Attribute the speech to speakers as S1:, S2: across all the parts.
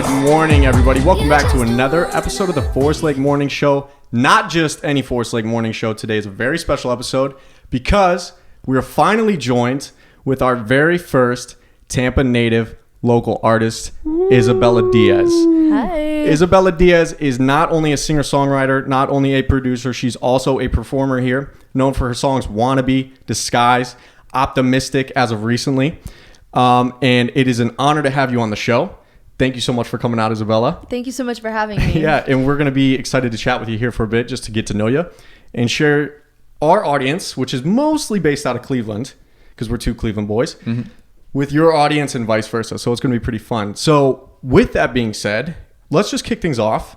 S1: Good morning, everybody. Welcome back to another episode of the Forestlake Morning Show. Not just any Forestlake Morning Show. Today is a very special episode because we are finally joined with our very first Tampa native local artist, Isabella Diaz.
S2: Hi.
S1: Isabella Diaz is not only a singer-songwriter, not only a producer, she's also a performer here, known for her songs Wannabe, Disguise, Optimistic as of recently. And it is an honor to have you on the show. Thank you so much for coming out, Isabella.
S2: Thank you so much for having me.
S1: Yeah, and we're going to be excited to chat with you here for a bit just to get to know you and share our audience, which is mostly based out of Cleveland because we're two Cleveland boys, with your audience and vice versa. So it's going to be pretty fun. So with that being said, let's just kick things off.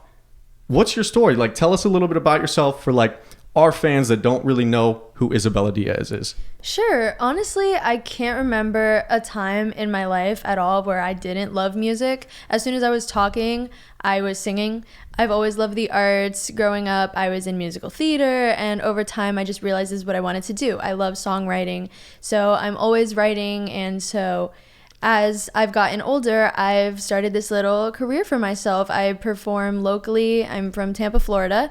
S1: What's your story? Like, tell us a little bit about yourself for like our fans that don't really know who Isabella Diaz is.
S2: Sure. Honestly, I can't remember a time in my life at all where I didn't love music. As soon as I was talking, I was singing. I've always loved the arts. Growing up, I was in musical theater, and over time, I just realized this is what I wanted to do. I love songwriting, so I'm always writing, and so as I've gotten older, I've started this little career for myself. I perform locally. I'm from Tampa, Florida.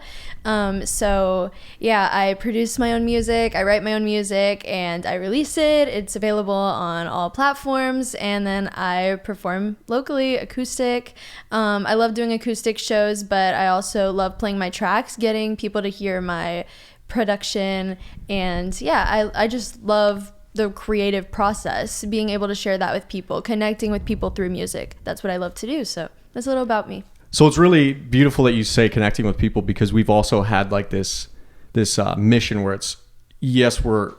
S2: So yeah, I produce my own music, I write my own music, and I release it. It's available on all platforms, and then I perform locally, acoustic. I love doing acoustic shows, but I also love playing my tracks, getting people to hear my production, and yeah, I just love the creative process, being able to share that with people, connecting with people through music. That's what I love to do. So that's a little about me.
S1: So it's really beautiful that you say connecting with people, because we've also had like this mission where it's, yes, we're,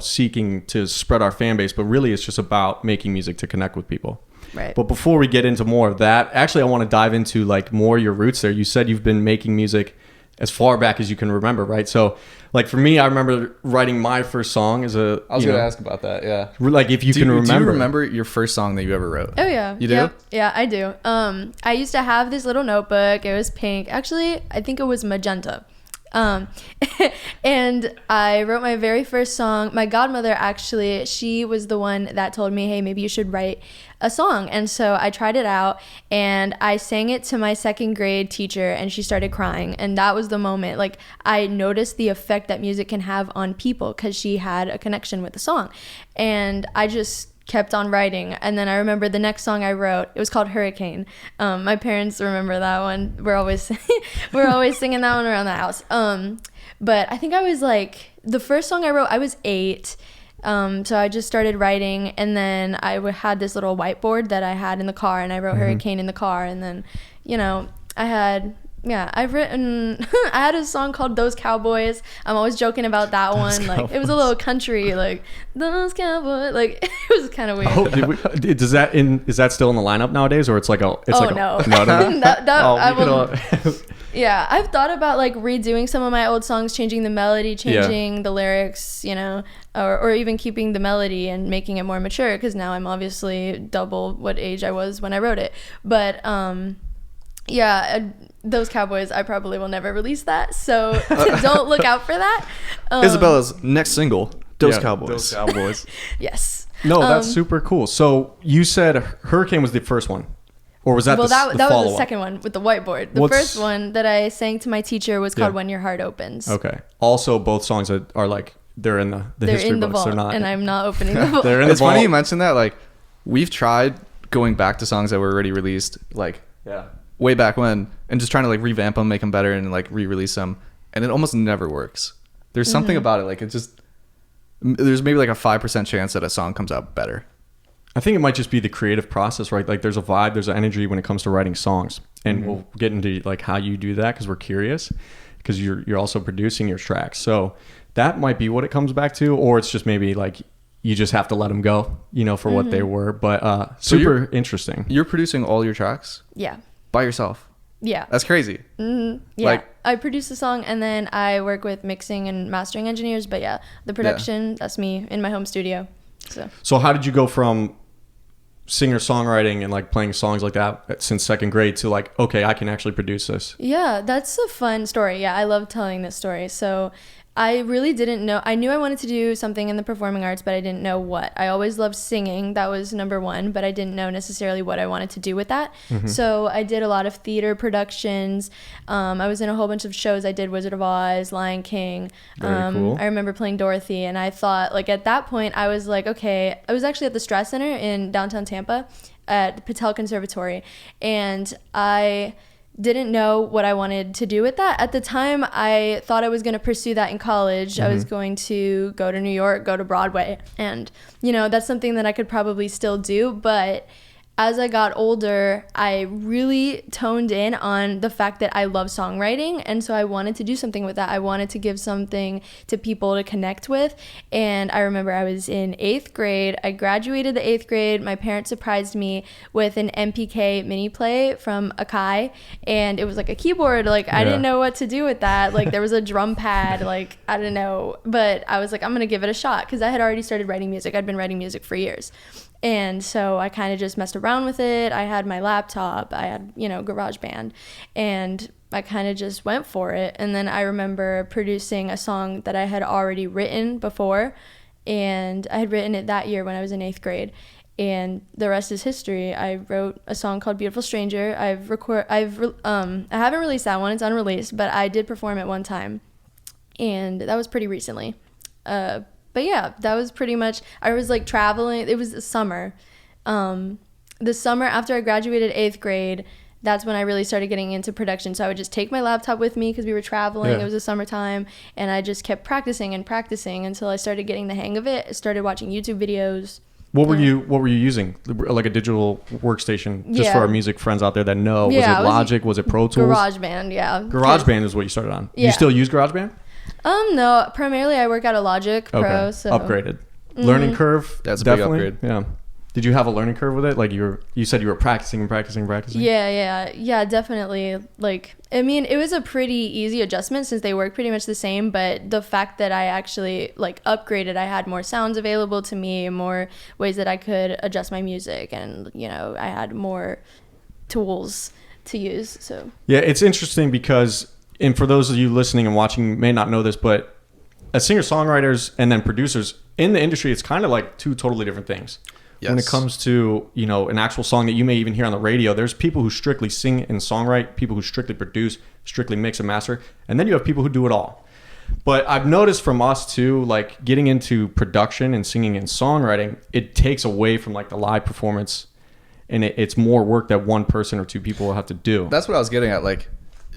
S1: seeking to spread our fan base, but really it's just about making music to connect with people.
S2: Right.
S1: But before we get into more of that, actually, I want to dive into like more your roots there. You said you've been making music as far back as you can remember, right? So like for me, I remember writing my first song as I
S3: was going to ask about that, yeah.
S1: Like if you can remember.
S3: Do you remember your first song that you ever wrote?
S2: Oh, yeah.
S3: You do?
S2: Yep. Yeah, I do. I used to have this little notebook. It was pink. Actually, I think it was magenta. And I wrote my very first song. My godmother, actually, she was the one that told me, hey, maybe you should write a song. And so I tried it out, and I sang it to my second grade teacher, and she started crying. And that was the moment, like, I noticed the effect that music can have on people because she had a connection with the song. And I just kept on writing. And then I remember the next song I wrote, it was called Hurricane. My parents remember that one. We're always singing that one around the house. But I think I was like, the first song I wrote, I was 8. So I just started writing, and then I had this little whiteboard that I had in the car, and I wrote Hurricane in the car. And then, I've written, I had a song called Those Cowboys. I'm always joking about that one. Like, it was a little country, like, Those Cowboys. Like, it was kind of weird.
S1: Oh, is that still in the lineup nowadays, or it's like a, it's
S2: oh,
S1: like
S2: no.
S1: No.
S2: Yeah, I've thought about like redoing some of my old songs, changing the melody, changing the lyrics, or even keeping the melody and making it more mature, because now I'm obviously double what age I was when I wrote it. But Those Cowboys, I probably will never release that, so don't look out for that.
S3: Isabella's next single, Those Cowboys.
S1: Those Cowboys.
S2: Yes.
S1: No, that's super cool. So you said Hurricane was the first one, or was that
S2: that was the
S1: follow-up?
S2: second one with the whiteboard. The first one that I sang to my teacher was called When Your Heart Opens.
S1: Okay. Also, both songs are like, they're in the history
S2: in the
S1: books.
S2: vault,
S1: They're not,
S2: and I'm not opening the vault.
S1: They're in the
S3: It's
S1: vault.
S3: funny you mentioned that. Like, we've tried going back to songs that were already released, like way back when, and just trying to like revamp them, make them better, and like re-release them, and it almost never works. There's something about it, like there's maybe like a 5% chance that a song comes out better.
S1: I think it might just be the creative process, right? Like there's a vibe, there's an energy when it comes to writing songs, and we'll get into like how you do that, because we're curious, because you're also producing your tracks. So that might be what it comes back to, or it's just maybe like you just have to let them go, for what they were. But super interesting.
S3: You're producing all your tracks?
S2: Yeah.
S3: By yourself?
S2: Yeah.
S3: That's crazy.
S2: Yeah. Like, I produce the song, and then I work with mixing and mastering engineers. But yeah, the production, that's me in my home studio. So
S1: how did you go from singer-songwriting and like playing songs like that since second grade to like, okay, I can actually produce this?
S2: Yeah, that's a fun story. Yeah, I love telling this story. So I really didn't know. I knew I wanted to do something in the performing arts, but I didn't know what. I always loved singing. That was number one, but I didn't know necessarily what I wanted to do with that. So I did a lot of theater productions. I was in a whole bunch of shows. I did Wizard of Oz, Lion King.
S1: Very cool.
S2: I remember playing Dorothy, and I thought, like, at that point, I was like, okay. I was actually at the Stress Center in downtown Tampa at the Patel Conservatory, and I didn't know what I wanted to do with that. At the time, I thought I was going to pursue that in college. I was going to go to New York, go to Broadway. And, you know, that's something that I could probably still do. But as I got older, I really toned in on the fact that I love songwriting. And so I wanted to do something with that. I wanted to give something to people to connect with. And I remember I was in 8th grade. I graduated the 8th grade. My parents surprised me with an MPK mini play from Akai. And it was like a keyboard. Like, I didn't know what to do with that. Like, there was a drum pad. Like, I don't know. But I was like, I'm going to give it a shot, because I had already started writing music. I'd been writing music for years. And so I kind of just messed around with it. I had my laptop, I had, you know, GarageBand, and I kind of just went for it. And then I remember producing a song that I had already written before, and I had written it that year when I was in 8th grade. And the rest is history. I wrote a song called Beautiful Stranger. I haven't released that one. It's unreleased, but I did perform it one time, and that was pretty recently. But yeah, that was pretty much, I was like traveling. It was the summer. The summer after I graduated 8th grade, that's when I really started getting into production. So I would just take my laptop with me because we were traveling. It was the summertime, and I just kept practicing and practicing until I started getting the hang of it. I started watching YouTube videos.
S1: What were you using? Like a digital workstation, just for our music friends out there that know. Was it Logic? Was it Pro Tools?
S2: GarageBand, yeah.
S1: GarageBand is what you started on.
S2: Yeah.
S1: You still use GarageBand?
S2: No, primarily I work at a Logic Pro. So
S1: upgraded. Learning curve.
S3: That's a
S1: definitely
S3: big upgrade.
S1: Yeah. Did you have a learning curve with it? Like you said you were practicing.
S2: Yeah, definitely. Like, I mean, it was a pretty easy adjustment since they work pretty much the same, but the fact that I actually like upgraded, I had more sounds available to me, more ways that I could adjust my music, and, you know, I had more tools to use. So
S1: yeah, it's interesting because, and for those of you listening and watching may not know this, but as singer-songwriters and then producers in the industry, it's kind of like two totally different things. Yes. When it comes to, you know, an actual song that you may even hear on the radio, there's people who strictly sing and songwrite, people who strictly produce, strictly mix and master, and then you have people who do it all. But I've noticed from us too, like getting into production and singing and songwriting, it takes away from like the live performance, and it's more work that one person or two people will have to do.
S3: That's what I was getting at. Like,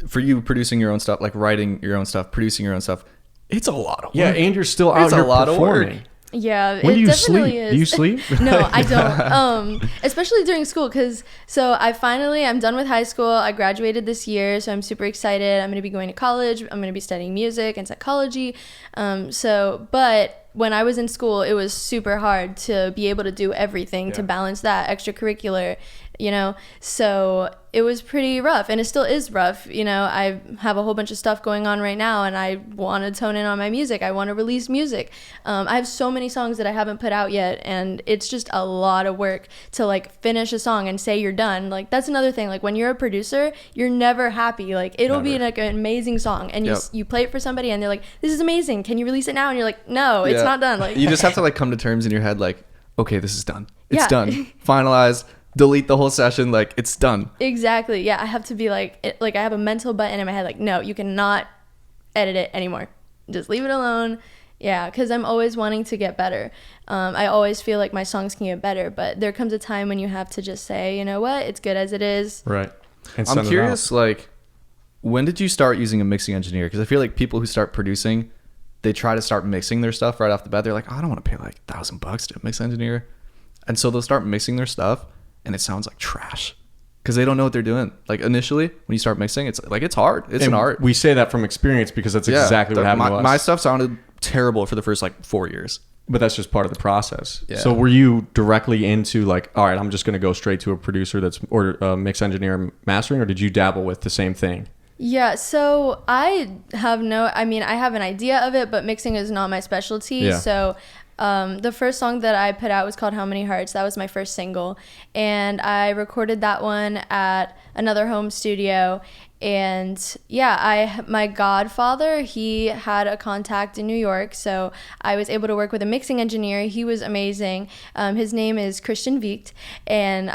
S3: for you producing your own stuff, like writing your own stuff, producing your own stuff, it's a lot of work.
S1: Yeah, and you're still out here performing.
S2: Yeah,
S1: when
S2: it
S1: do you
S2: definitely
S1: sleep?
S2: is.
S1: Do you sleep?
S2: No, I don't. Especially during school, because I'm done with high school. I graduated this year, so I'm super excited. I'm going to be going to college. I'm going to be studying music and psychology. But when I was in school, it was super hard to be able to do everything, to balance that extracurricular, you know. So it was pretty rough, and it still is rough. You know, I have a whole bunch of stuff going on right now, and I want to tone in on my music. I want to release music. I have so many songs that I haven't put out yet, and it's just a lot of work to like finish a song and say you're done. Like, that's another thing. Like, when you're a producer, you're never happy. Like, it'll be like an amazing song, and you play it for somebody, and they're like, "This is amazing. Can you release it now?" And you're like, "No, it's not done." Like,
S3: you just have to like come to terms in your head, like, okay, this is done. It's done. Finalized. Delete the whole session. Like, it's done.
S2: Exactly. Yeah, I have to be like I have a mental button in my head, like, no, you cannot edit it anymore. Just leave it alone. Yeah, because I'm always wanting to get better. I always feel like my songs can get better, but there comes a time when you have to just say, you know what, it's good as it is.
S1: Right. And
S3: I'm curious, like, when did you start using a mixing engineer? Because I feel like people who start producing, they try to start mixing their stuff right off the bat. They're like, oh, I don't want to pay like $1,000 to a mix engineer. And so they'll start mixing their stuff, and it sounds like trash because they don't know what they're doing. Like, initially, when you start mixing, it's like, it's hard. It's an art.
S1: We say that from experience because that's exactly what happened to us.
S3: My stuff sounded terrible for the first like 4 years.
S1: But that's just part of the process.
S3: Yeah.
S1: So were you directly into like, all right, I'm just going to go straight to a producer or a mix engineer mastering, or did you dabble with the same thing?
S2: Yeah, so I have an idea of it, but mixing is not my specialty.
S1: Yeah.
S2: So the first song that I put out was called How Many Hearts. That was my first single. And I recorded that one at another home studio. And yeah, my godfather, he had a contact in New York, so I was able to work with a mixing engineer. He was amazing. His name is Christian Vicht, and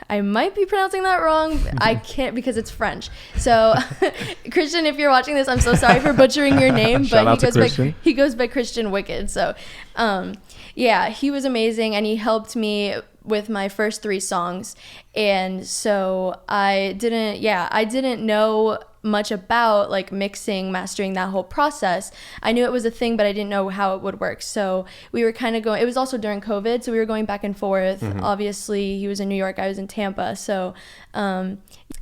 S2: I might be pronouncing that wrong. I can't because it's French. So Christian, if you're watching this, I'm so sorry for butchering your name, but he goes by Christian Wicked. So yeah, he was amazing, and he helped me with my first 3 songs. And so I didn't know much about like mixing, mastering, that whole process. I knew it was a thing, but I didn't know how it would work. So we were kind of going, it was also during COVID, so we were going back and forth. Obviously he was in New York, I was in Tampa. So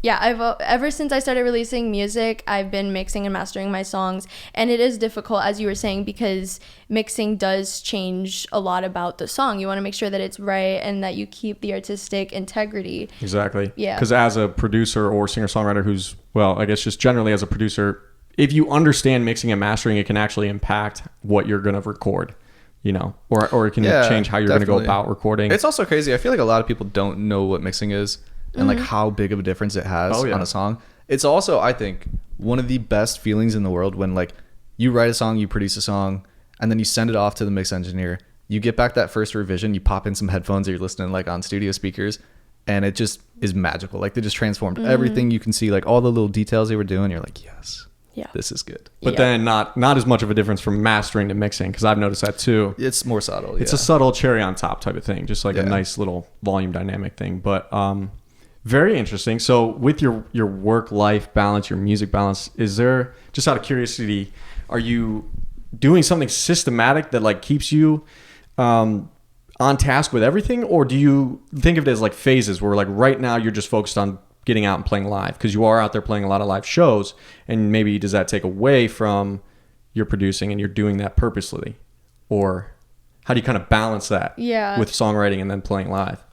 S2: yeah, ever since I started releasing music, I've been mixing and mastering my songs, and it is difficult, as you were saying, because mixing does change a lot about the song. You want to make sure that it's right and that you keep the artistic integrity.
S1: Exactly.
S2: Yeah.
S1: Because as a producer or singer-songwriter who's, well, I guess just generally as a producer, if you understand mixing and mastering, it can actually impact what you're going to record, you know, or it can change how you're going to go about recording.
S3: It's also crazy. I feel like a lot of people don't know what mixing is and like how big of a difference it has on a song. It's also, I think, one of the best feelings in the world when like you write a song, you produce a song, and then you send it off to the mix engineer. You get back that first revision, you pop in some headphones or you're listening like on studio speakers, and it just is magical. Like they just transformed everything. You can see like all the little details they were doing. You're like, yes, this is good.
S1: But then not as much of a difference from mastering to mixing, because I've noticed that too.
S3: It's more subtle.
S1: It's a subtle cherry on top type of thing, just like a nice little volume dynamic thing. But very interesting. So with your work-life balance, your music balance, is there, just out of curiosity, are you doing something systematic that like keeps you on task with everything? Or do you think of it as like phases where like right now you're just focused on getting out and playing live because you are out there playing a lot of live shows, and maybe does that take away from your producing and you're doing that purposely? Or how do you kind of balance that with songwriting and then playing live?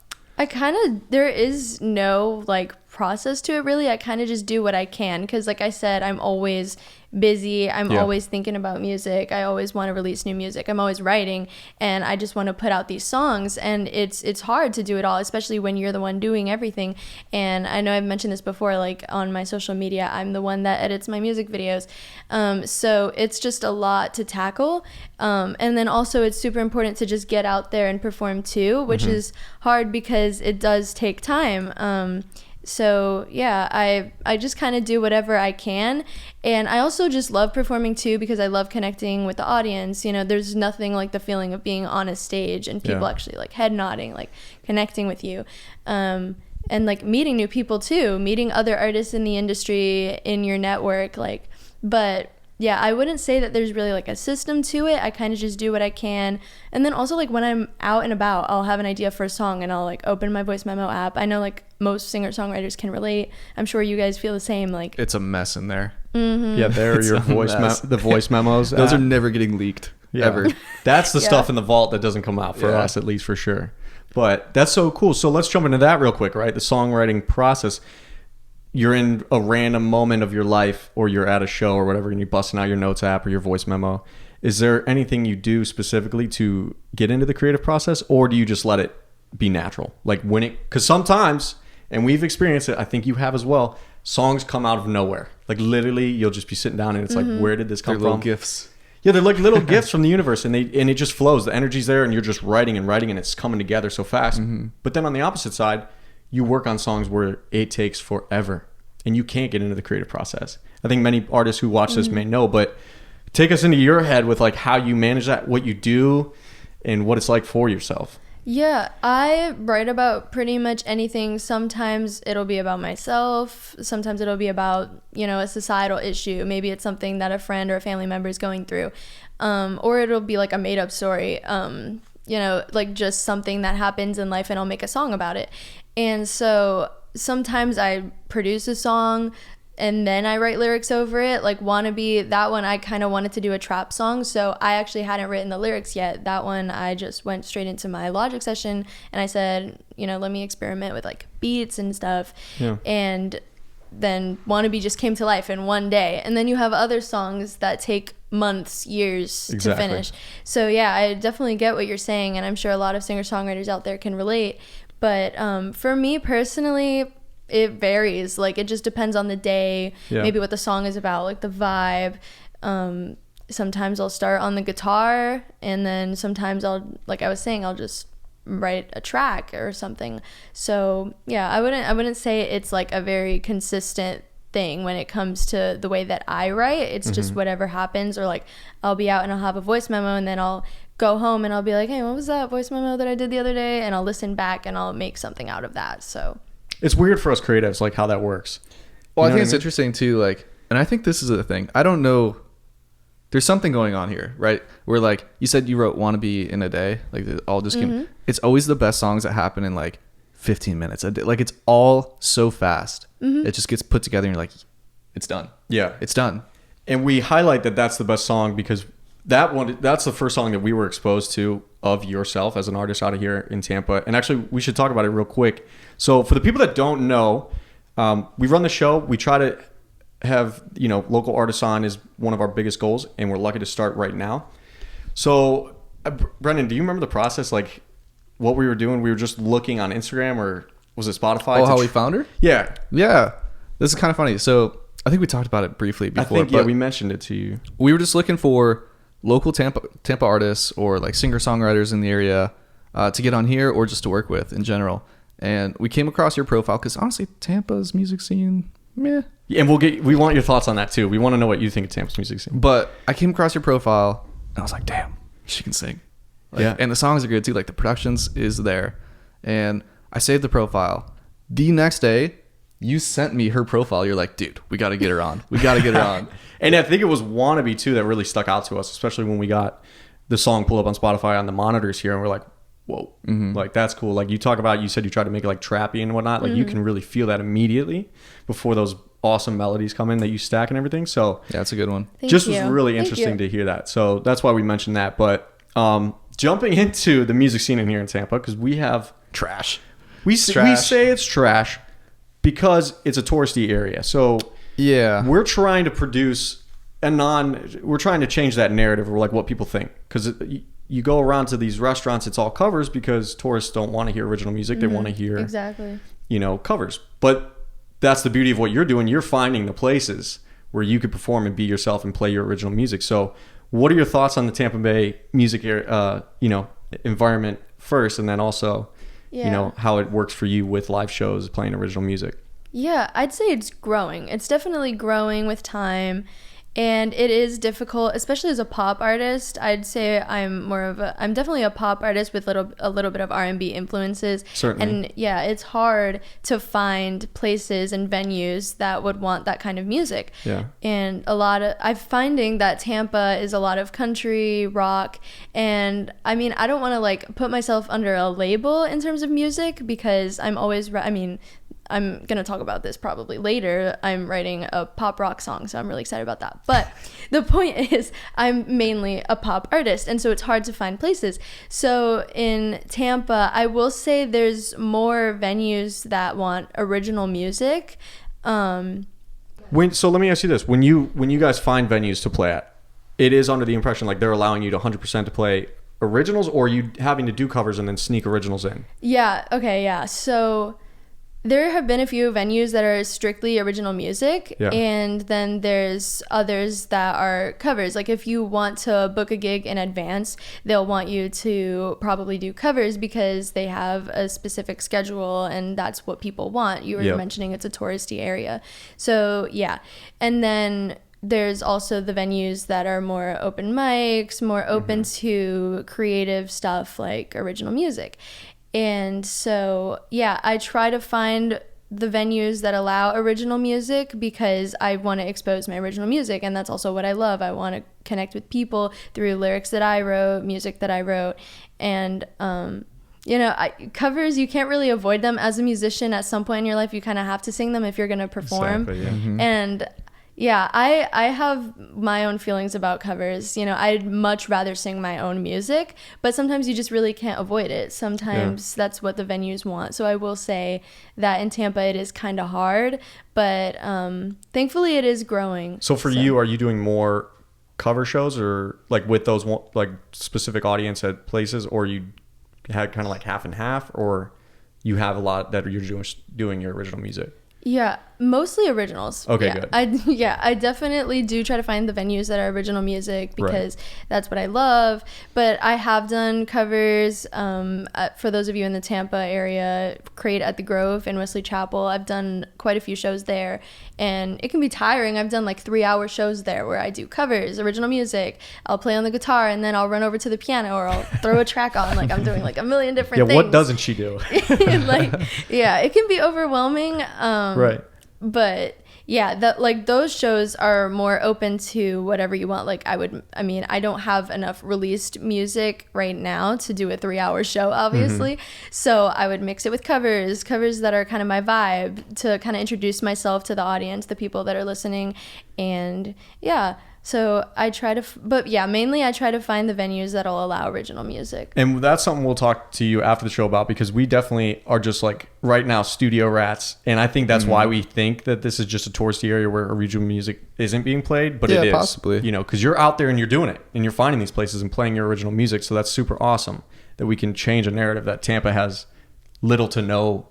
S2: There is no like process to it really. I kind of just do what I can, because like I said, I'm always busy. I'm always thinking about music. I always want to release new music. I'm always writing, and I just want to put out these songs, and it's hard to do it all, especially when you're the one doing everything. And I know I've mentioned this before, like on my social media, I'm the one that edits my music videos. So it's just a lot to tackle. And then also it's super important to just get out there and perform too, which is hard because it does take time. So yeah, I just kind of do whatever I can. And I also just love performing too, because I love connecting with the audience. You know, there's nothing like the feeling of being on a stage and people actually like head nodding, like connecting with you. And like meeting new people too, meeting other artists in the industry, in your network, like, but yeah, I wouldn't say that there's really like a system to it. I kind of just do what I can. And then also like when I'm out and about, I'll have an idea for a song and I'll like open my voice memo app. I know like most singer-songwriters can relate. I'm sure you guys feel the same. Like
S3: it's a mess in there.
S1: Yeah, there are your the voice memos.
S3: Those are never getting leaked ever.
S1: That's the stuff in the vault that doesn't come out for us, at least for sure. But that's so cool. So let's jump into that real quick, right? The songwriting process. You're in a random moment of your life, or you're at a show or whatever, and you're busting out your notes app or your voice memo. Is there anything you do specifically to get into the creative process, or do you just let it be natural? Like when because sometimes, and we've experienced it, I think you have as well, songs come out of nowhere. Like literally you'll just be sitting down and it's like, where did this come from?
S3: Little gifts.
S1: Yeah, they're like little gifts from the universe, and it just flows. The energy's there, and you're just writing and it's coming together so fast. But then on the opposite side, you work on songs where it takes forever and you can't get into the creative process. I think many artists who watch this may know, but take us into your head with like how you manage that, what you do, and what it's like for yourself.
S2: Yeah, I write about pretty much anything. Sometimes it'll be about myself. Sometimes it'll be about, a societal issue. Maybe it's something that a friend or a family member is going through. Or it'll be like a made up story. Like just something that happens in life, and I'll make a song about it. And so sometimes I produce a song and then I write lyrics over it. Like Wannabe, that one I kind of wanted to do a trap song, so I actually hadn't written the lyrics yet. That one I just went straight into my Logic session and I said, let me experiment with like beats and stuff. And then Wannabe just came to life in one day. And then you have other songs that take months, years to finish. So yeah, I definitely get what you're saying, and I'm sure a lot of singer-songwriters out there can relate. But for me personally, it varies. Like, it just depends on the day,
S1: Yeah.
S2: maybe what the song is about, like the vibe. Sometimes I'll start on the guitar, and then sometimes like I was saying, I'll just write a track or something. So yeah, I wouldn't say it's like a very consistent thing when it comes to the way that I write. It's just whatever happens, or like I'll be out and I'll have a voice memo, and then I'll go home and I'll be like, hey, what was that voice memo that I did the other day? And I'll listen back and I'll make something out of that. So
S1: It's weird for us creatives, like how that works.
S3: Well,
S1: You
S3: I
S1: know
S3: think
S1: what
S3: it's
S1: mean?
S3: interesting too, like, and I think this is the thing. I don't know. There's something going on here, right? Where, like, you said you wrote "Wannabe" in a day, like it all just came. It's always the best songs that happen in like 15 minutes. Like, it's all so fast. It just gets put together, and you're like, it's done.
S1: Yeah.
S3: It's done.
S1: And we highlight that that's the best song because that's the first song that we were exposed to of yourself as an artist out of here in Tampa. And actually, we should talk about it real quick. So for the people that don't know, we run the show. We try to have, local artists on is one of our biggest goals, and we're lucky to start right now. So Brendan, do you remember the process? Like, what we were doing? We were just looking on Instagram, or was it Spotify?
S3: Oh, how we found her?
S1: Yeah.
S3: Yeah. This is kind of funny. So I think we talked about it briefly before.
S1: I think, we mentioned it to you.
S3: We were just looking for local Tampa artists or like singer-songwriters in the area to get on here, or just to work with in general. And we came across your profile because honestly, Tampa's music scene, meh.
S1: Yeah, and we want your thoughts on that too. We want to know what you think of Tampa's music scene.
S3: But I came across your profile and I was like, damn, she can sing. Like,
S1: Yeah.
S3: And the songs are good too. Like, the productions is there. And I saved the profile. The next day, you sent me her profile. You're like, dude, we got to get her on. We got to get her on.
S1: And I think it was "Wannabe" too that really stuck out to us, especially when we got the song pull up on Spotify on the monitors here, and we're like, whoa, like that's cool. Like you said you tried to make it like trappy and whatnot. Like you can really feel that immediately before those awesome melodies come in that you stack and everything. So
S3: Yeah, that's a good one.
S2: Thank
S1: was
S2: you.
S1: really
S2: Thank
S1: interesting
S2: you.
S1: to hear that. So that's why we mentioned that. But jumping into the music scene in here in Tampa, because we have
S3: Trash.
S1: we
S3: Trash.
S1: say it's trash because it's a touristy area. So
S3: Yeah.
S1: we're trying to produce we're trying to change that narrative of like what people think, because you go around to these restaurants, it's all covers because tourists don't want to hear original music. They want to hear
S2: Exactly.
S1: covers. But that's the beauty of what you're doing. You're finding the places where you could perform and be yourself and play your original music. So what are your thoughts on the Tampa Bay music environment first, and then also how it works for you with live shows playing original music?
S2: Yeah, I'd say it's growing. It's definitely growing with time. And it is difficult, especially as a pop artist. I'd say I'm definitely a pop artist with a little bit of R&B influences.
S1: Certainly.
S2: And yeah, it's hard to find places and venues that would want that kind of music.
S1: Yeah.
S2: And I'm finding that Tampa is a lot of country, rock, and I mean, I don't want to like put myself under a label in terms of music, because I'm going to talk about this probably later. I'm writing a pop rock song, so I'm really excited about that. But the point is, I'm mainly a pop artist, and so it's hard to find places. So in Tampa, I will say there's more venues that want original music.
S1: So let me ask you this: when you guys find venues to play at, it is under the impression like they're allowing you to 100% to play originals, or are you having to do covers and then sneak originals in?
S2: Yeah. Okay. Yeah. So there have been a few venues that are strictly original music,
S1: Yeah.
S2: and then there's others that are covers. Like if you want to book a gig in advance, they'll want you to probably do covers because they have a specific schedule and that's what people want. You were
S1: Yep.
S2: mentioning it's a touristy area. So yeah. And then there's also the venues that are more open mics, more open to creative stuff like original music. And so, yeah, I try to find the venues that allow original music because I want to expose my original music, and that's also what I love. I want to connect with people through lyrics that I wrote, music that I wrote, and covers, you can't really avoid them as a musician. At some point in your life, you kind of have to sing them if you're going to perform.
S1: Exactly, yeah.
S2: And yeah, I have my own feelings about covers. I'd much rather sing my own music, but sometimes you just really can't avoid it. Sometimes that's what the venues want. So I will say that in Tampa it is kind of hard, but thankfully it is growing.
S1: So for you, are you doing more cover shows, or like with those like specific audience at places, or you had kind of like half and half, or you have a lot that you're doing your original music?
S2: Yeah, mostly originals.
S1: Okay,
S2: yeah.
S1: good.
S2: I definitely do try to find the venues that are original music because that's what I love. But I have done covers. For those of you in the Tampa area, Crate at the Grove in Wesley Chapel, I've done quite a few shows there, and it can be tiring. I've done like 3-hour shows there where I do covers, original music. I'll play on the guitar and then I'll run over to the piano or I'll throw a track on. Like I'm doing like a million different things.
S1: What doesn't she do?
S2: It can be overwhelming.
S1: Right.
S2: But yeah, that like those shows are more open to whatever you want. Like I don't have enough released music right now to do a 3-hour show, obviously. So I would mix it with covers that are kind of my vibe to kind of introduce myself to the audience, the people that are listening. And yeah, so I try to, mainly I try to find the venues that'll allow original music.
S1: And that's something we'll talk to you after the show about, because we definitely are just like right now studio rats. And I think that's why we think that this is just a touristy area where original music isn't being played, but it is.
S3: Possibly.
S1: You know, because you're out there and you're doing it and you're finding these places and playing your original music. So that's super awesome that we can change a narrative that Tampa has little to no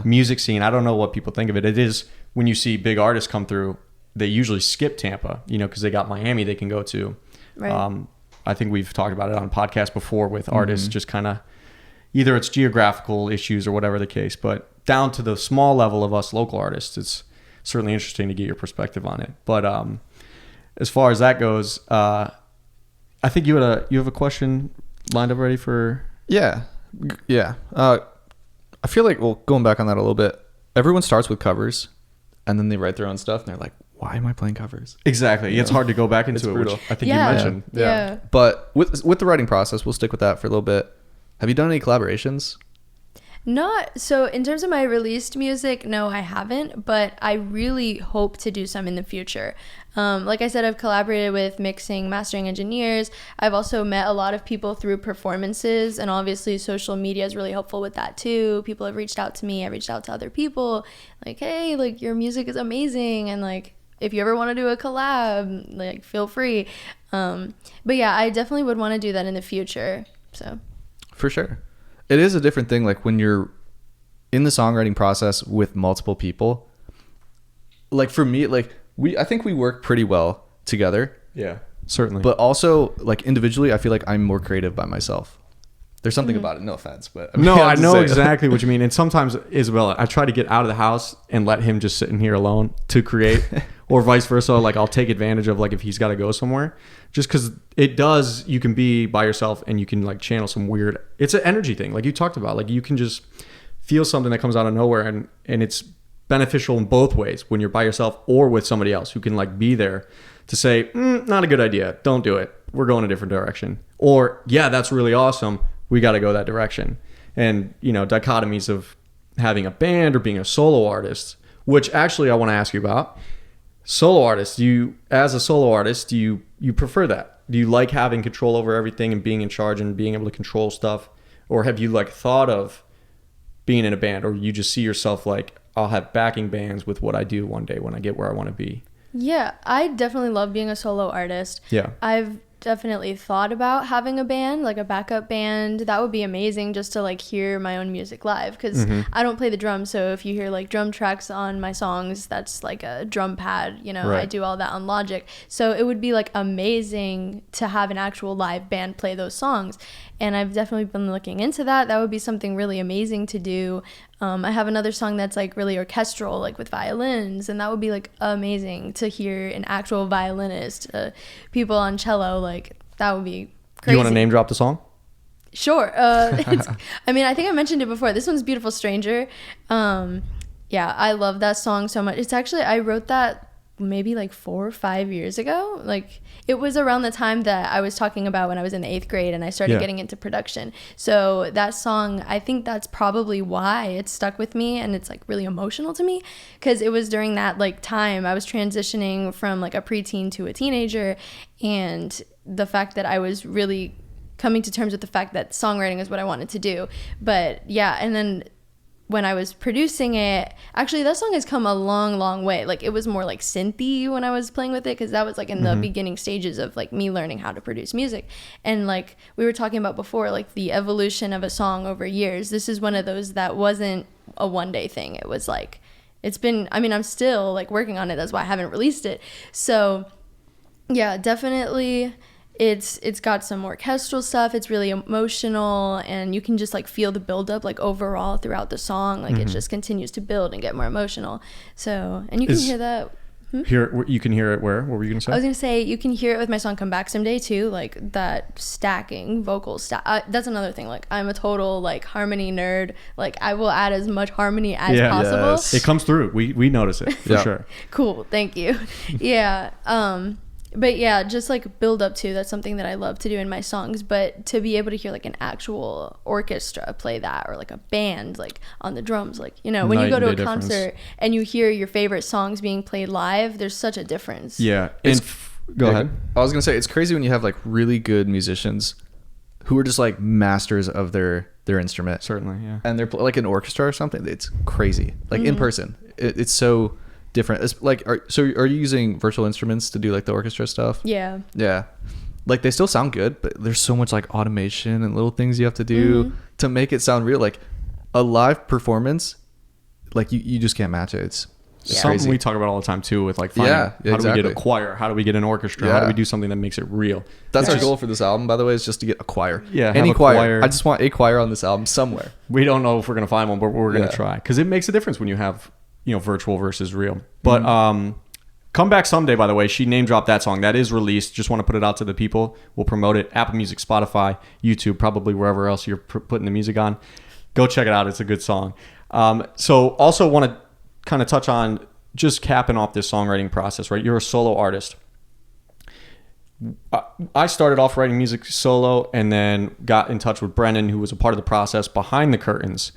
S1: music scene. I don't know what people think of it. It is, when you see big artists come through, they usually skip Tampa, you know, because they got Miami they can go to.
S2: Right.
S1: I think we've talked about it on podcasts before with artists, just kind of either it's geographical issues or whatever the case, but down to the small level of us local artists, it's certainly interesting to get your perspective on it. But as far as that goes, I think you have a question lined up ready for.
S3: Yeah. I feel like, well, going back on that a little bit, everyone starts with covers and then they write their own stuff and they're like, why am I playing covers?
S1: Exactly. It's hard to go back into it, which I think you mentioned.
S2: Yeah.
S3: But with the writing process, we'll stick with that for a little bit. Have you done any collaborations?
S2: Not so in terms of my released music, no, I haven't, but I really hope to do some in the future. Like I said, I've collaborated with mixing, mastering engineers. I've also met a lot of people through performances, and obviously social media is really helpful with that too. People have reached out to me. I reached out to other people like, hey, like your music is amazing, and like if you ever want to do a collab, like feel free. But yeah, I definitely would want to do that in the future. So
S3: for sure. It is a different thing, like when you're in the songwriting process with multiple people. Like for me, like I think we work pretty well together.
S1: Yeah, certainly.
S3: But also, like individually, I feel like I'm more creative by myself. There's something about it. No offense, but
S1: I know exactly what you mean. And sometimes, Isabella, I try to get out of the house and let him just sit in here alone to create, or vice versa. Like I'll take advantage of like if he's got to go somewhere, just because it does. You can be by yourself and you can like channel some weird. It's an energy thing, like you talked about. Like you can just feel something that comes out of nowhere, and it's beneficial in both ways when you're by yourself or with somebody else who can like be there to say, not a good idea. Don't do it. We're going a different direction. Or yeah, that's really awesome. We got to go that direction. And, you know, dichotomies of having a band or being a solo artist, which actually I want to ask you about. Solo artists, as a solo artist, do you prefer that? Do you like having control over everything and being in charge and being able to control stuff? Or have you like thought of being in a band, or you just see yourself like, I'll have backing bands with what I do one day when I get where I want to be?
S2: Yeah, I definitely love being a solo artist.
S1: Yeah.
S2: I've definitely thought about having a band, like a backup band. That would be amazing, just to like hear my own music live, because I don't play the drums. So if you hear like drum tracks on my songs, that's like a drum pad, you know. Right. I do all that on Logic. So it would be like amazing to have an actual live band play those songs. And I've definitely been looking into that. That would be something really amazing to do. I have another song that's like really orchestral, like with violins, and that would be like amazing to hear an actual violinist, people on cello. Like that would be crazy.
S1: Do you want to name drop the song?
S2: Sure. I think I mentioned it before. This one's Beautiful Stranger. Yeah, I love that song so much. It's actually, I wrote that maybe like 4 or 5 years ago. Like it was around the time that I was talking about when I was in the 8th grade and I started getting into production. So that song, I think that's probably why it stuck with me, and it's like really emotional to me, because it was during that like time I was transitioning from like a preteen to a teenager, and the fact that I was really coming to terms with the fact that songwriting is what I wanted to do. But yeah, and then when I was producing it, actually that song has come a long way. Like it was more like synthy when I was playing with it, because that was like in the beginning stages of like me learning how to produce music. And like we were talking about before, like the evolution of a song over years, this is one of those that wasn't a one day thing. It was like, it's been, I mean, I'm still like working on it, that's why I haven't released it. So yeah, definitely it's got some orchestral stuff. It's really emotional, and you can just like feel the buildup like overall throughout the song. Like it just continues to build and get more emotional. So, and you can hear that.
S1: You can hear it where? What were you gonna say?
S2: I was gonna say you can hear it with my song "Come Back Someday" too. Like that stacking vocal that's another thing. Like I'm a total like harmony nerd. Like I will add as much harmony as possible.
S3: Yes.
S1: It comes through. We notice it for sure.
S2: Cool, thank you. Yeah. But yeah, just like build up to, that's something that I love to do in my songs. But to be able to hear like an actual orchestra play that, or like a band like on the drums, like, you know, when you go to a concert and you hear your favorite songs being played live, there's such a difference.
S1: Yeah. Go ahead.
S3: I was gonna say, it's crazy when you have like really good musicians who are just like masters of their instrument.
S1: Certainly, yeah.
S3: And they're like an orchestra or something. It's crazy. Like in person, it's so different. It's like, are you using virtual instruments to do like the orchestra stuff?
S2: Yeah.
S3: Like they still sound good, but there's so much like automation and little things you have to do to make it sound real. Like a live performance, like you just can't match it. It's
S1: something
S3: crazy.
S1: we talk about all the time too, with like finding, how do we get a choir, how do we get an orchestra, how do we do something that makes it real.
S3: That's our goal for this album, by the way, is just to get a choir.
S1: Any choir.
S3: I just want a choir on this album somewhere.
S1: We don't know if we're gonna find one, but we're gonna try, because it makes a difference when you have, you know, virtual versus real. But Come Back Someday, by the way, she name dropped that song. That is released. Just want to put it out to the people. We'll promote it. Apple Music, Spotify, YouTube, probably wherever else you're putting the music on. Go check it out. It's a good song. So also want to kind of touch on just capping off this songwriting process, right? You're a solo artist. I started off writing music solo, and then got in touch with Brennan, who was a part of the process behind the curtains,